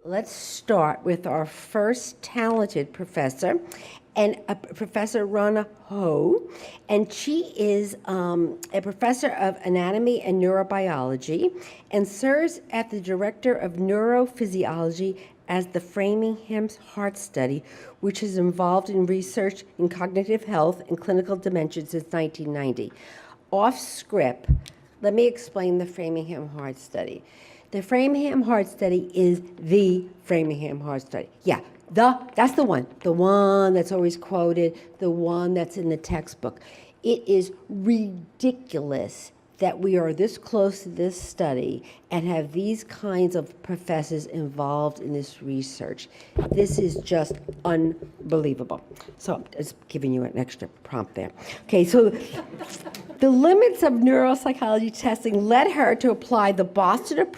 Let's start with our first talented professor, and Professor Rhoda Ho, and she is a professor of anatomy and neurobiology and serves as the director of neurophysiology as the Framingham Heart Study, which is involved in research in cognitive health and clinical dementia since 1990. Off script, let me explain the Framingham Heart Study. The Framingham Heart Study is the Framingham Heart Study. Yeah, that's the one that's always quoted, the one that's in the textbook. It is ridiculous that we are this close to this study and have these kinds of professors involved in this research. This is just unbelievable. So I'm just giving you an extra prompt there. Okay, so the limits of neuropsychology testing led her to apply the Boston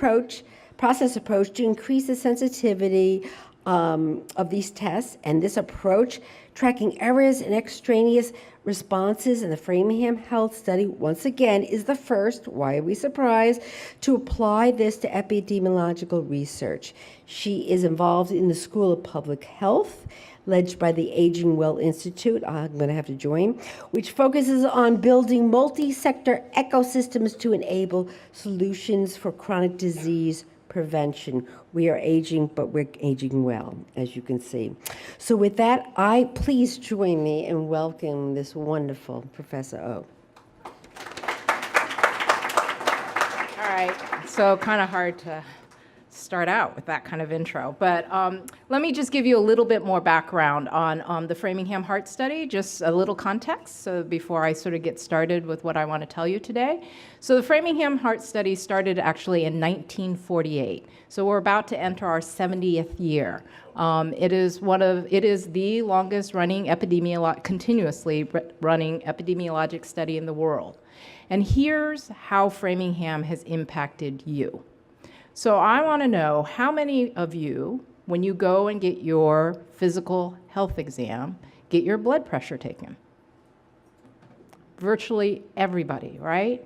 process approach to increase the sensitivity of these tests, and this approach, tracking errors and extraneous responses in the Framingham Health Study, once again, is the first, why are we surprised, to apply this to epidemiological research. She is involved in the School of Public Health, led by the Aging Well Institute, I'm going to have to join, which focuses on building multi-sector ecosystems to enable solutions for chronic disease prevention. We are aging, but we're aging well, as you can see. So with that, please join me in welcoming this wonderful Professor O. All right, so kind of hard to start out with that kind of intro, but let me just give you a little bit more background on the Framingham Heart Study, just a little context, so before I sort of get started with what I want to tell you today. So the Framingham Heart Study started actually in 1948, so we're about to enter our 70th year. It is the longest running continuously running epidemiologic study in the world. And here's how Framingham has impacted you. So I want to know how many of you, when you go and get your physical health exam, get your blood pressure taken? Virtually everybody, right?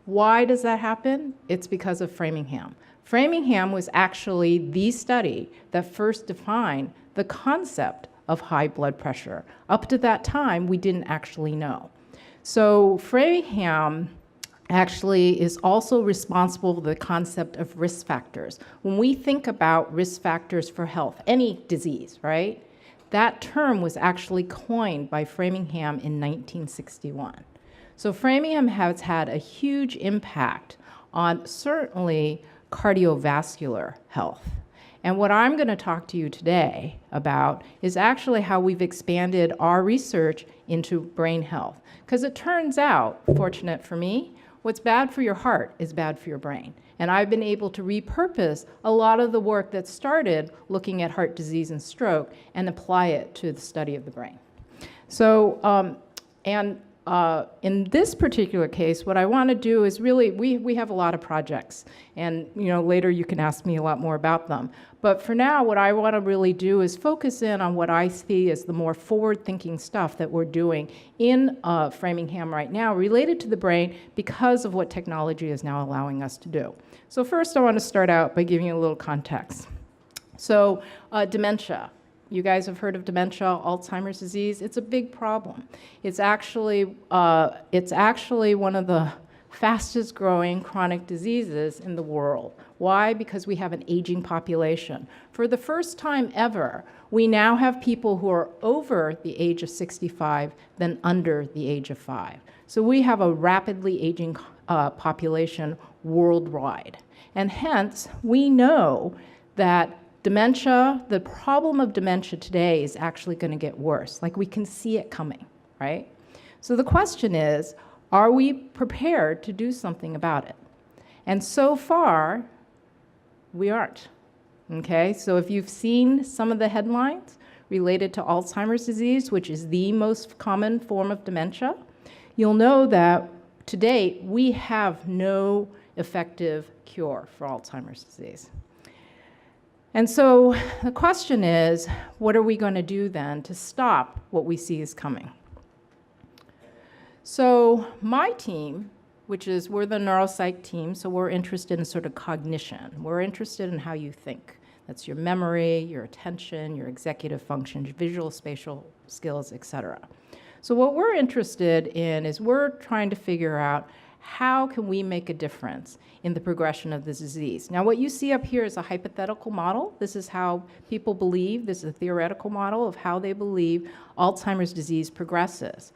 Why does that happen? It's because of Framingham. Framingham was actually the study that first defined the concept of high blood pressure. Up to that time, we didn't actually know. So Framingham actually is also responsible for the concept of risk factors. When we think about risk factors for health, any disease, right? That term was actually coined by Framingham in 1961. So Framingham has had a huge impact on certainly cardiovascular health. And what I'm going to talk to you today about is actually how we've expanded our research into brain health. Because it turns out, fortunate for me, what's bad for your heart is bad for your brain. And I've been able to repurpose a lot of the work that started looking at heart disease and stroke and apply it to the study of the brain. So, in this particular case, what I want to do is really, we have a lot of projects, and later you can ask me a lot more about them. But for now, what I want to really do is focus in on what I see as the more forward-thinking stuff that we're doing in Framingham right now related to the brain because of what technology is now allowing us to do. So first, I want to start out by giving you a little context. So dementia. You guys have heard of dementia, Alzheimer's disease. It's a big problem. It's actually one of the fastest growing chronic diseases in the world. Why? Because we have an aging population. For the first time ever, we now have people who are over the age of 65 than under the age of 5. So we have a rapidly aging population worldwide. And hence, we know that dementia, the problem of dementia today is actually going to get worse. Like, we can see it coming, right? So the question is, are we prepared to do something about it? And so far, we aren't, okay? So if you've seen some of the headlines related to Alzheimer's disease, which is the most common form of dementia, you'll know that to date, we have no effective cure for Alzheimer's disease. And so the question is, what are we going to do then to stop what we see is coming? So my team, we're the neuropsych team, so we're interested in sort of cognition. We're interested in how you think. That's your memory, your attention, your executive functions, visual, spatial skills, etc. So what we're interested in is we're trying to figure out how can we make a difference in the progression of this disease. Now, what you see up here is a hypothetical model. This is how people believe, this is a theoretical model of how they believe Alzheimer's disease progresses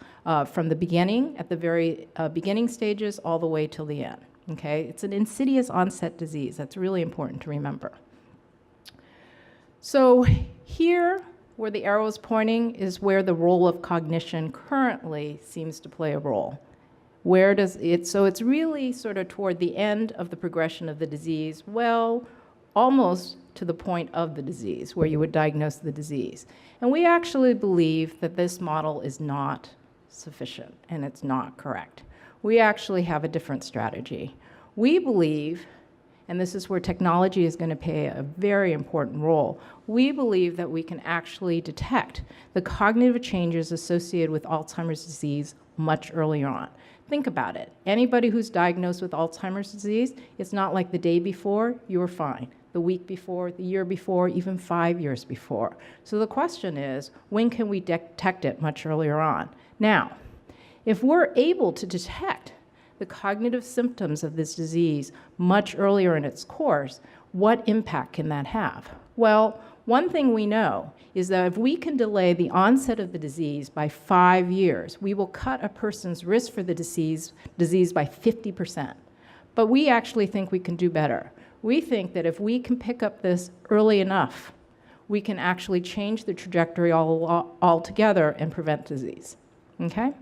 from the beginning, at the very beginning stages, all the way till the end. Okay? It's an insidious onset disease. That's really important to remember. So here, where the arrow is pointing, is where the role of cognition currently seems to play a role. Where does it, so it's really sort of toward the end of the progression of the disease, well, almost to the point of the disease, where you would diagnose the disease. And we actually believe that this model is not sufficient, and it's not correct. We actually have a different strategy. We believe, and this is where technology is going to play a very important role, we believe that we can actually detect the cognitive changes associated with Alzheimer's disease much earlier on. Think about it. Anybody who's diagnosed with Alzheimer's disease, it's not like the day before, you were fine. The week before, the year before, even 5 years before. So the question is, when can we detect it much earlier on? Now, if we're able to detect the cognitive symptoms of this disease much earlier in its course, what impact can that have? Well, one thing we know is that if we can delay the onset of the disease by 5 years, we will cut a person's risk for the disease by 50%. But we actually think we can do better. We think that if we can pick up this early enough, we can actually change the trajectory altogether and prevent disease. Okay?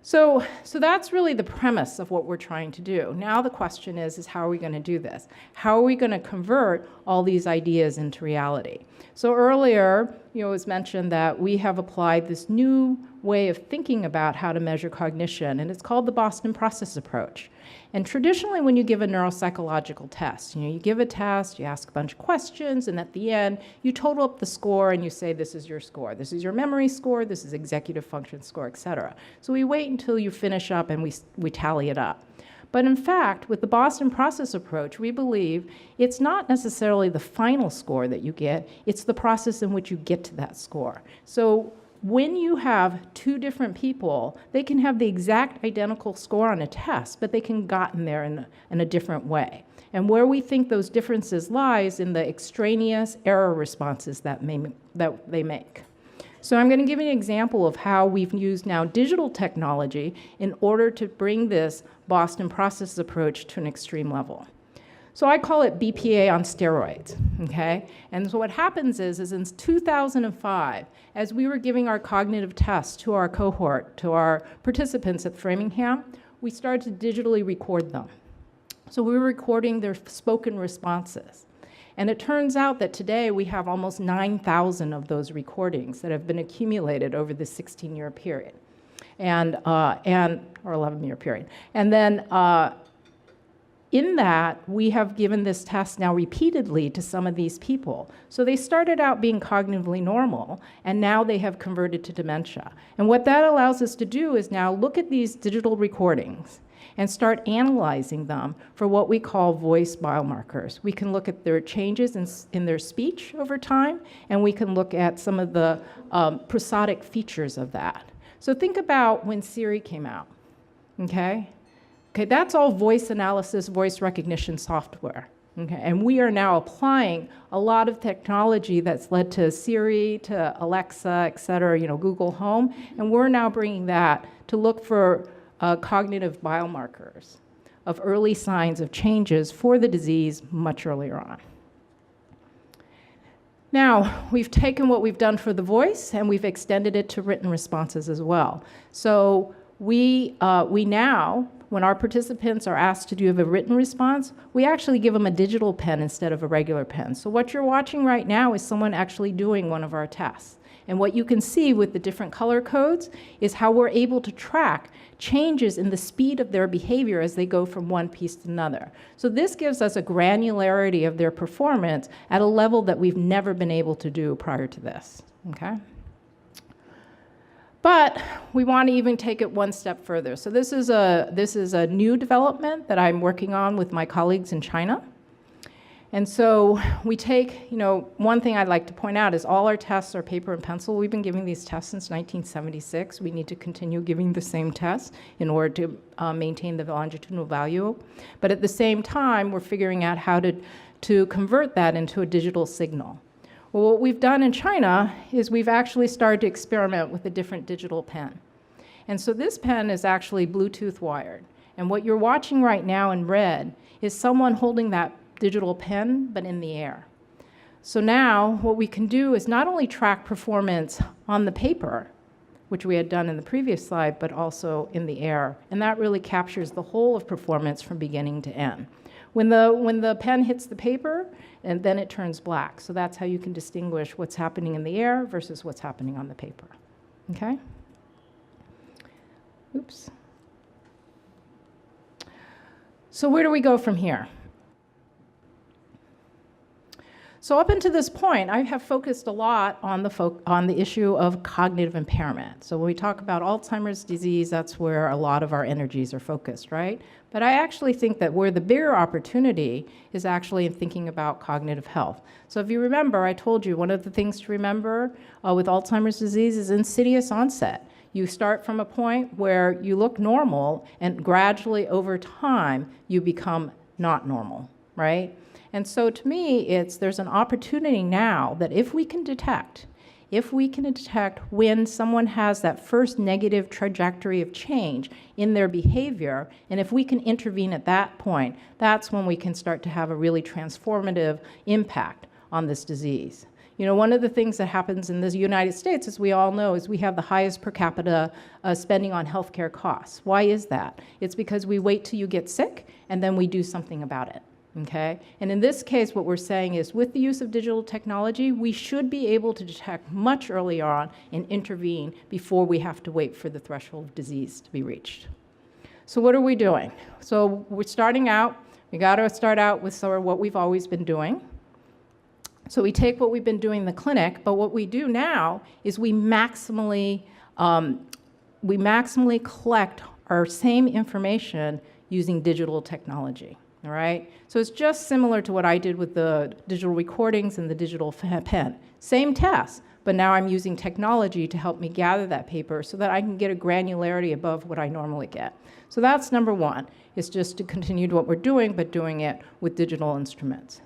So that's really the premise of what we're trying to do. Now the question is how are we going to do this? How are we going to convert all these ideas into reality? So earlier, it was mentioned that we have applied this new way of thinking about how to measure cognition, and it's called the Boston Process Approach. And traditionally, when you give a neuropsychological test, you give a test, you ask a bunch of questions, and at the end, you total up the score and you say, this is your score. This is your memory score, this is executive function score, et cetera. So we wait until you finish up and we tally it up. But in fact, with the Boston Process Approach, we believe it's not necessarily the final score that you get, it's the process in which you get to that score. So when you have two different people, they can have the exact identical score on a test, but they can have gotten there in a different way. And where we think those differences lies in the extraneous error responses that they make. So I'm going to give you an example of how we've used now digital technology in order to bring this Boston Process Approach to an extreme level. So I call it BPA on steroids, okay? And so what happens is in 2005, as we were giving our cognitive tests to our cohort, to our participants at Framingham, we started to digitally record them. So we were recording their spoken responses. And it turns out that today we have almost 9,000 of those recordings that have been accumulated over this 16-year period, or 11-year period. And then in that, we have given this test now repeatedly to some of these people. So they started out being cognitively normal, and now they have converted to dementia. And what that allows us to do is now look at these digital recordings and start analyzing them for what we call voice biomarkers. We can look at their changes in their speech over time, and we can look at some of the prosodic features of that. So think about when Siri came out, okay? Okay, that's all voice analysis, voice recognition software. Okay, and we are now applying a lot of technology that's led to Siri, to Alexa, et cetera, Google Home, and we're now bringing that to look for cognitive biomarkers of early signs of changes for the disease much earlier on. Now, we've taken what we've done for the voice and we've extended it to written responses as well. So we now, when our participants are asked to do a written response, we actually give them a digital pen instead of a regular pen. So what you're watching right now is someone actually doing one of our tests. And what you can see with the different color codes is how we're able to track changes in the speed of their behavior as they go from one piece to another. So this gives us a granularity of their performance at a level that we've never been able to do prior to this, okay? But we want to even take it one step further. So this is a new development that I'm working on with my colleagues in China. And so we take, one thing I'd like to point out is all our tests are paper and pencil. We've been giving these tests since 1976. We need to continue giving the same tests in order to maintain the longitudinal value. But at the same time, we're figuring out how to convert that into a digital signal. Well, what we've done in China is we've actually started to experiment with a different digital pen. And so this pen is actually Bluetooth wired. And what you're watching right now in red is someone holding that digital pen, but in the air. So now what we can do is not only track performance on the paper, which we had done in the previous slide, but also in the air. And that really captures the whole of performance from beginning to end. When the pen hits the paper, and then it turns black. So that's how you can distinguish what's happening in the air versus what's happening on the paper. Okay? Oops. So where do we go from here? So up until this point, I have focused a lot on the issue of cognitive impairment. So when we talk about Alzheimer's disease, that's where a lot of our energies are focused, right? But I actually think that where the bigger opportunity is actually in thinking about cognitive health. So if you remember, I told you one of the things to remember with Alzheimer's disease is insidious onset. You start from a point where you look normal, and gradually over time, you become not normal, right? And so to me, there's an opportunity now that if we can detect when someone has that first negative trajectory of change in their behavior, and if we can intervene at that point, that's when we can start to have a really transformative impact on this disease. One of the things that happens in the United States, as we all know, is we have the highest per capita spending on healthcare costs. Why is that? It's because we wait till you get sick, and then we do something about it. Okay? And in this case, what we're saying is with the use of digital technology, we should be able to detect much earlier on and intervene before we have to wait for the threshold of disease to be reached. So what are we doing? So we're starting out, we got to start out with sort of what we've always been doing. So we take what we've been doing in the clinic, but what we do now is we maximally collect our same information using digital technology. All right? So it's just similar to what I did with the digital recordings and the digital pen. Same test, but now I'm using technology to help me gather that paper so that I can get a granularity above what I normally get. So that's number one, is just to continue what we're doing, but doing it with digital instruments.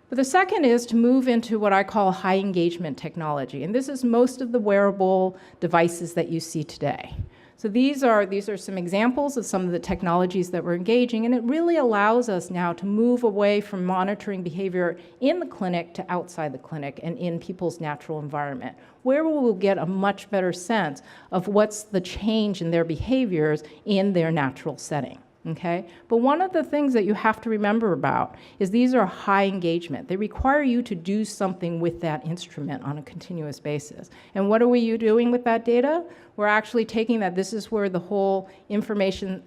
But the second is to move into what I call high engagement technology. And this is most of the wearable devices that you see today. So these are some examples of some of the technologies that we're engaging, and it really allows us now to move away from monitoring behavior in the clinic to outside the clinic and in people's natural environment, where we will get a much better sense of what's the change in their behaviors in their natural setting. Okay? But one of the things that you have to remember about is these are high engagement. They require you to do something with that instrument on a continuous basis. And what are we doing with that data? We're actually taking that. This is where the whole information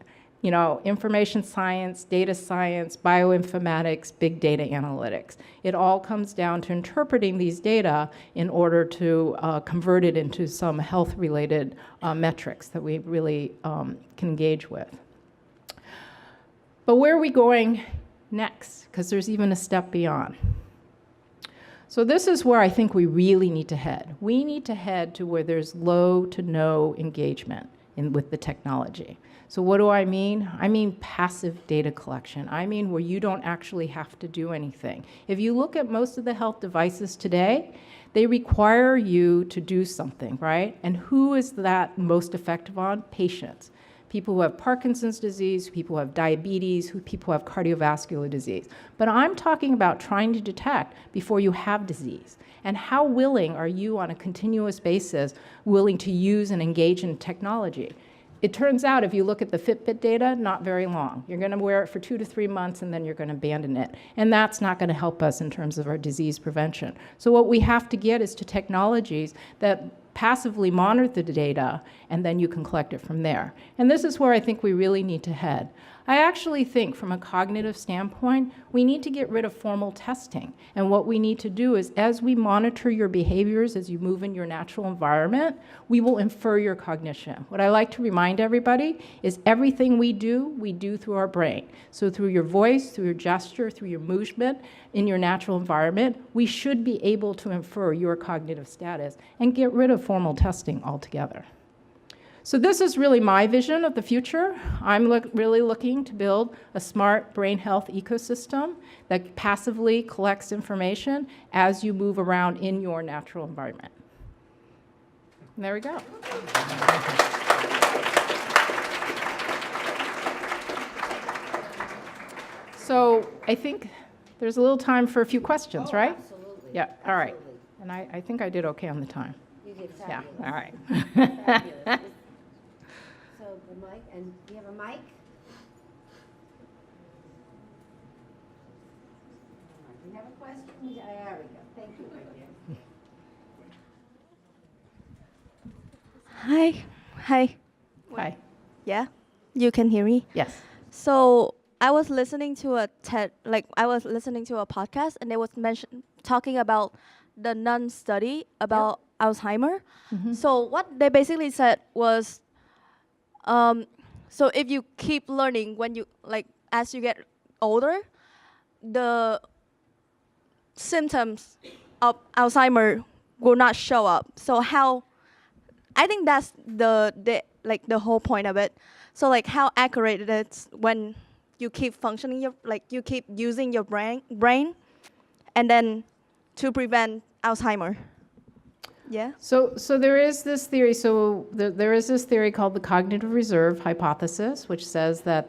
science, data science, bioinformatics, big data analytics. It all comes down to interpreting these data in order to convert it into some health-related metrics that we really can engage with. But where are we going next? Because there's even a step beyond. So this is where I think we really need to head. We need to head to where there's low to no engagement with the technology. So what do I mean? I mean passive data collection. I mean where you don't actually have to do anything. If you look at most of the health devices today, they require you to do something, right? And who is that most effective on? Patients. People who have Parkinson's disease, people who have diabetes, people who have cardiovascular disease. But I'm talking about trying to detect before you have disease. And how willing are you on a continuous basis willing to use and engage in technology? It turns out if you look at the Fitbit data, not very long. You're going to wear it for 2 to 3 months and then you're going to abandon it. And that's not going to help us in terms of our disease prevention. So what we have to get is to technologies that passively monitor the data, and then you can collect it from there. And this is where I think we really need to head. I actually think from a cognitive standpoint, we need to get rid of formal testing. And what we need to do is, as we monitor your behaviors as you move in your natural environment, we will infer your cognition. What I like to remind everybody is everything we do through our brain. So through your voice, through your gesture, through your movement in your natural environment, we should be able to infer your cognitive status and get rid of formal testing altogether. So this is really my vision of the future. I'm really looking to build a smart brain health ecosystem that passively collects information as you move around in your natural environment. And there we go. So I think there's a little time for a few questions, right? Absolutely. Yeah, all right. Absolutely. And I think I did okay on the time. You did Yeah, fabulous. all right. Fabulous. So the mic, and do you have a mic? All right, do you have a question? There we go. Thank you, my dear. Hi. Hi. Yeah, you can hear me. Yes. So I was listening to a podcast, and they was talking about the nun study about Alzheimer. Mm-hmm. So what they basically said was, so if you keep learning as you get older, the symptoms of Alzheimer will not show up. So I think that's the whole point of it. So how accurate it is when you keep functioning you keep using your brain, and then to prevent Alzheimer. Yeah. So there is this theory. There is this theory called the cognitive reserve hypothesis, which says that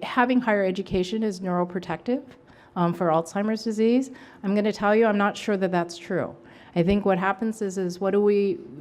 having higher education is neuroprotective for Alzheimer's disease. I'm going to tell you, I'm not sure that that's true. I think what happens is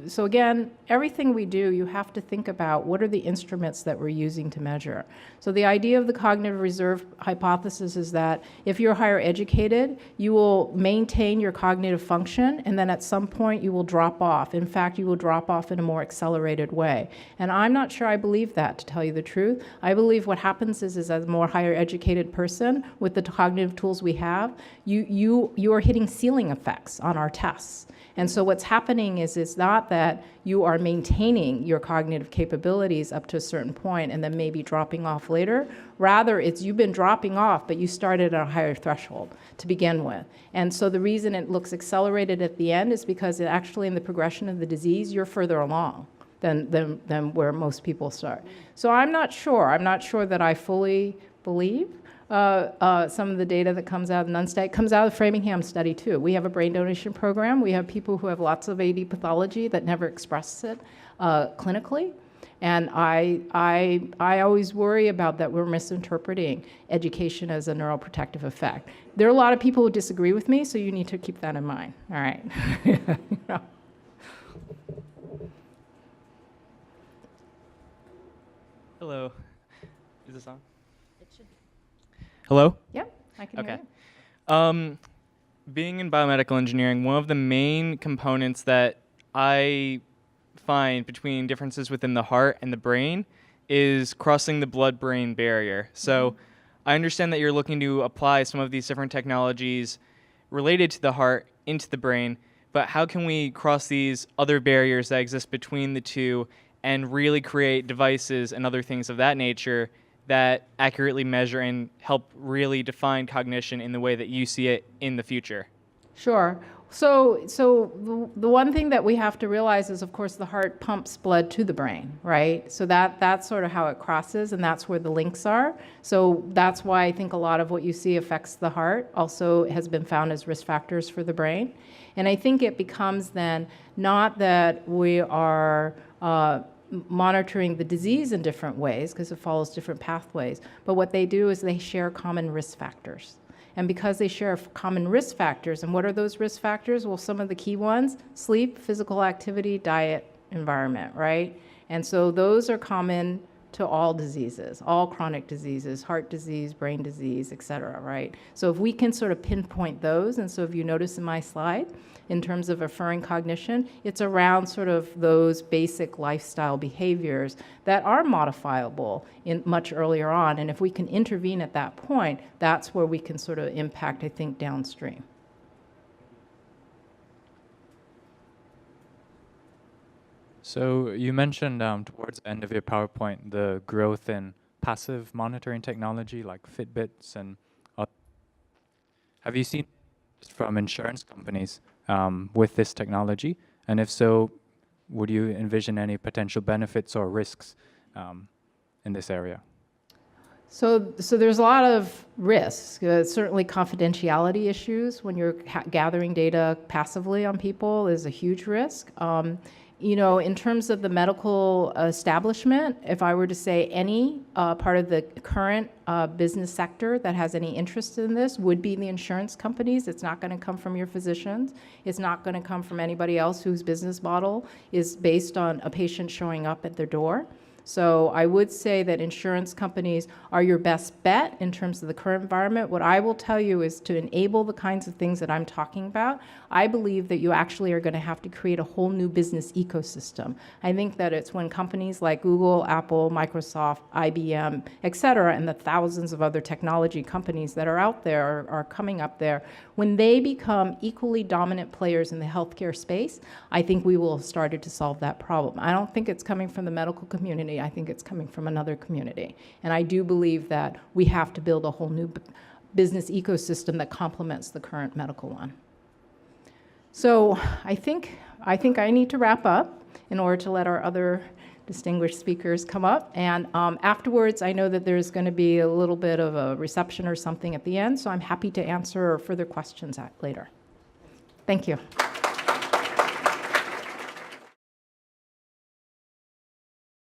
so again, everything we do, you have to think about what are the instruments that we're using to measure. So the idea of the cognitive reserve hypothesis is that if you're higher educated, you will maintain your cognitive function, and then at some point you will drop off. In fact, you will drop off in a more accelerated way. And I'm not sure I believe that, to tell you the truth. I believe what happens is as a more higher educated person, with the cognitive tools we have, you are hitting ceiling effects on our tests. And so what's happening is it's not that you are maintaining your cognitive capabilities up to a certain point and then maybe dropping off later. Rather, it's you've been dropping off, but you started at a higher threshold to begin with. And so the reason it looks accelerated at the end is because it actually in the progression of the disease, you're further along than where most people start. So I'm not sure. I'm not sure that I fully believe some of the data that comes out of the nun study. Comes out of the Framingham study too. We have a brain donation program. We have people who have lots of AD pathology that never express it clinically. And I always worry about that we're misinterpreting education as a neuroprotective effect. There are a lot of people who disagree with me, so you need to keep that in mind. All right. Yeah. Hello. Is this on? Hello? Yep, I can hear Okay. you. Being in biomedical engineering, one of the main components that I find between differences within the heart and the brain is crossing the blood-brain barrier. So I understand that you're looking to apply some of these different technologies related to the heart into the brain, but how can we cross these other barriers that exist between the two and really create devices and other things of that nature that accurately measure and help really define cognition in the way that you see it in the future? Sure. So the one thing that we have to realize is, of course, the heart pumps blood to the brain, right? So that's sort of how it crosses, and that's where the links are. So that's why I think a lot of what you see affects the heart also has been found as risk factors for the brain. And I think it becomes then not that we are monitoring the disease in different ways because it follows different pathways, but what they do is they share common risk factors. And because they share common risk factors, and what are those risk factors? Well, some of the key ones: sleep, physical activity, diet, environment, right? And so those are common to all diseases, all chronic diseases, heart disease, brain disease, et cetera, right? So if we can sort of pinpoint those, and so if you notice in my slide, in terms of referring cognition, it's around sort of those basic lifestyle behaviors that are modifiable in much earlier on. And if we can intervene at that point, that's where we can sort of impact, I think, downstream. So you mentioned towards the end of your PowerPoint the growth in passive monitoring technology like Fitbits and have you seen from insurance companies with this technology? And if so, would you envision any potential benefits or risks in this area? So there's a lot of risks. Certainly confidentiality issues when you're gathering data passively on people is a huge risk. You know, in terms of the medical establishment, if I were to say any part of the current business sector that has any interest in this would be the insurance companies. It's not going to come from your physicians. It's not going to come from anybody else whose business model is based on a patient showing up at their door. So I would say that insurance companies are your best bet in terms of the current environment. What I will tell you is to enable the kinds of things that I'm talking about, I believe that you actually are going to have to create a whole new business ecosystem. I think that it's when companies like Google, Apple, Microsoft, IBM, et cetera, and the thousands of other technology companies that are out there, are coming up there, when they become equally dominant players in the healthcare space, I think we will have started to solve that problem. I don't think it's coming from the medical community. I think it's coming from another community. And I do believe that we have to build a whole new business ecosystem that complements the current medical one. So I think I need to wrap up in order to let our other distinguished speakers come up. And afterwards, I know that there's going to be a little bit of a reception or something at the end, so I'm happy to answer further questions later. Thank you.